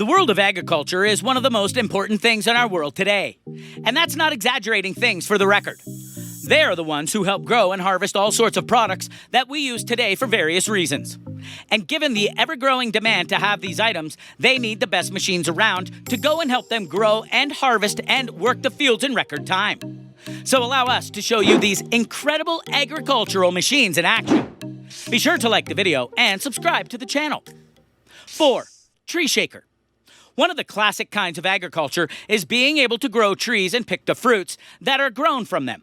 The world of agriculture is one of the most important things in our world today. And that's not exaggerating things for the record. They are the ones who help grow and harvest all sorts of products that we use today for various reasons. And given the ever-growing demand to have these items, they need the best machines around to go and help them grow and harvest and work the fields in record time. So allow us to show you these incredible agricultural machines in action. Be sure to like the video and subscribe to the channel. 4. Tree shaker. One of the classic kinds of agriculture is being able to grow trees and pick the fruits that are grown from them.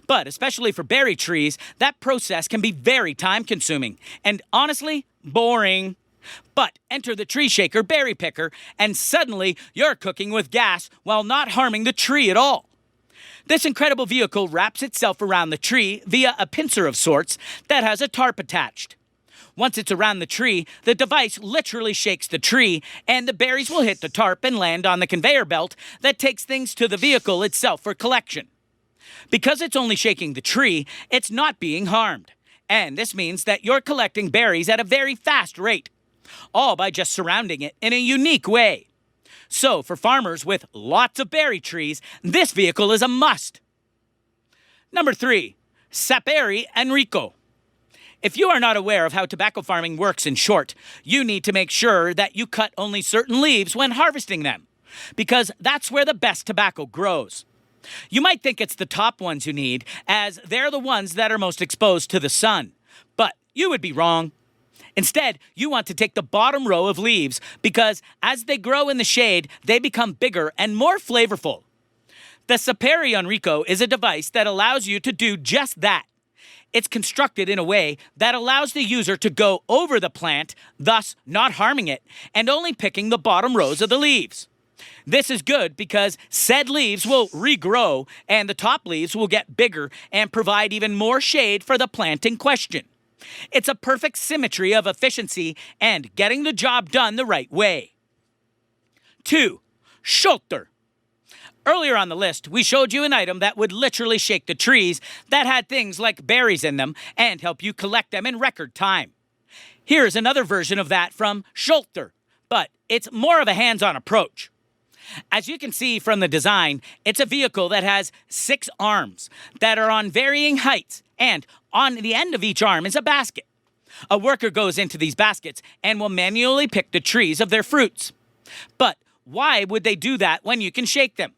But especially for berry trees, that process can be very time-consuming and, honestly, boring. But enter the tree shaker berry picker, and suddenly you're cooking with gas while not harming the tree at all. This incredible vehicle wraps itself around the tree via a pincer of sorts that has a tarp attached. Once it's around the tree, the device literally shakes the tree, and the berries will hit the tarp and land on the conveyor belt that takes things to the vehicle itself for collection. Because it's only shaking the tree, it's not being harmed. And this means that you're collecting berries at a very fast rate, all by just surrounding it in a unique way. So, for farmers with lots of berry trees, this vehicle is a must. Number 3. Sapere Enrico. If you are not aware of how tobacco farming works in short, you need to make sure that you cut only certain leaves when harvesting them, because that's where the best tobacco grows. You might think it's the top ones you need, as they're the ones that are most exposed to the sun, but you would be wrong. Instead, you want to take the bottom row of leaves, because as they grow in the shade, they become bigger and more flavorful. The Sapere Enrico is a device that allows you to do just that. It's constructed in a way that allows the user to go over the plant, thus not harming it, and only picking the bottom rows of the leaves. This is good because said leaves will regrow and the top leaves will get bigger and provide even more shade for the plant in question. It's a perfect symmetry of efficiency and getting the job done the right way. 2. Schulter. Earlier on the list, we showed you an item that would literally shake the trees that had things like berries in them and help you collect them in record time. Here's another version of that from Schulter, but it's more of a hands-on approach. As you can see from the design, it's a vehicle that has 6 arms that are on varying heights, and on the end of each arm is a basket. A worker goes into these baskets and will manually pick the trees of their fruits. But why would they do that when you can shake them?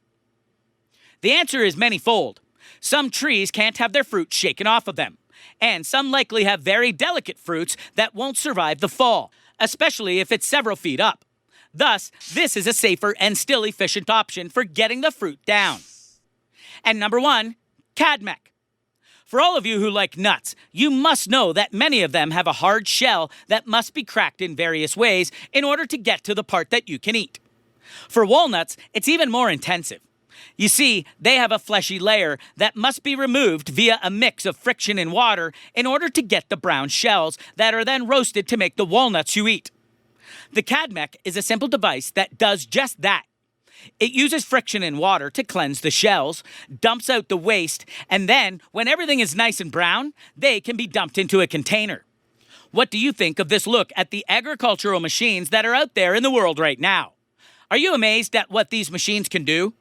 The answer is manyfold. Some trees can't have their fruit shaken off of them, and some likely have very delicate fruits that won't survive the fall, especially if it's several feet up. Thus, this is a safer and still efficient option for getting the fruit down. And number 1, Cadmec. For all of you who like nuts, you must know that many of them have a hard shell that must be cracked in various ways in order to get to the part that you can eat. For walnuts, it's even more intensive. You see, they have a fleshy layer that must be removed via a mix of friction and water in order to get the brown shells that are then roasted to make the walnuts you eat. The Cadmec is a simple device that does just that. It uses friction and water to cleanse the shells, dumps out the waste, and then, when everything is nice and brown, they can be dumped into a container. What do you think of this look at the agricultural machines that are out there in the world right now? Are you amazed at what these machines can do?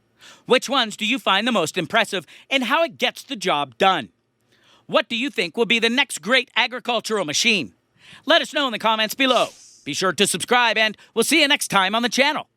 Which ones do you find the most impressive and how it gets the job done? What do you think will be the next great agricultural machine? Let us know in the comments below. Be sure to subscribe and we'll see you next time on the channel.